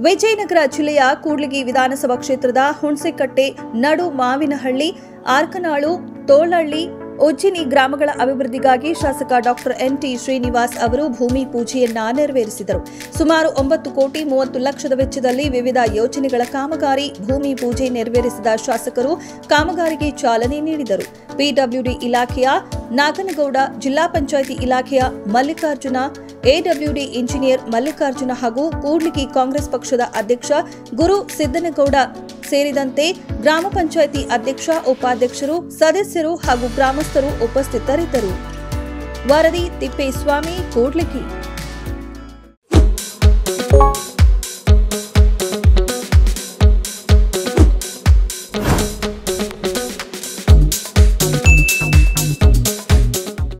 ವಿಜಯನಗರ ಜಿಲ್ಲೆಯ ಕೂಡ್ಲಿಗಿ ವಿಧಾನಸಭಾ ಕ್ಷೇತ್ರದ ಹುಣಸೆಕಟ್ಟೆ, ನಡು ಮಾವಿನಹಳ್ಳಿ, ಆರ್ಕನಾಳು, ತೋಳಹಳ್ಳಿ, ಉಜ್ಜಿನಿ ಗ್ರಾಮಗಳ ಅಭಿವೃದ್ಧಿಗಾಗಿ ಶಾಸಕ ಡಾಕ್ಟರ್ ಎನ್.ಟಿ. ಶ್ರೀನಿವಾಸ್ ಅವರು ಭೂಮಿ ಪೂಜೆಯನ್ನ ನೆರವೇರಿಸಿದರು. ಸುಮಾರು 9,30,00,000 ವೆಚ್ಚದಲ್ಲಿ ವಿವಿಧ ಯೋಜನೆಗಳ ಕಾಮಗಾರಿ ಭೂಮಿ ಪೂಜೆ ನೆರವೇರಿಸಿದ ಶಾಸಕರು ಕಾಮಗಾರಿಗೆ ಚಾಲನೆ ನೀಡಿದರು. ಪಿಡಬ್ಲ್ಯೂಡಿ ಇಲಾಖೆಯ ನಾಗನಗೌಡ, ಜಿಲ್ಲಾ ಪಂಚಾಯಿತಿ ಇಲಾಖೆಯ ಮಲ್ಲಿಕಾರ್ಜುನ, ಎಡಬ್ಲ್ಯೂಡಿ ಇಂಜಿನಿಯರ್ ಮಲ್ಲಿಕಾರ್ಜುನ ಹಾಗೂ ಕೂಡ್ಲಿಗಿ ಕಾಂಗ್ರೆಸ್ ಪಕ್ಷದ ಅಧ್ಯಕ್ಷ ಗುರು ಸಿದ್ದನಗೌಡ ಸೇರಿದಂತೆ ಗ್ರಾಮ ಪಂಚಾಯಿತಿ ಅಧ್ಯಕ್ಷ, ಉಪಾಧ್ಯಕ್ಷರು, ಸದಸ್ಯರು ಹಾಗೂ ಗ್ರಾಮಸ್ಥರು ಉಪಸ್ಥಿತರಿದ್ದರು. ವರದಿ ತಿಪ್ಪೇಸ್ವಾಮಿ, ಕೂಡ್ಲಿಗಿ.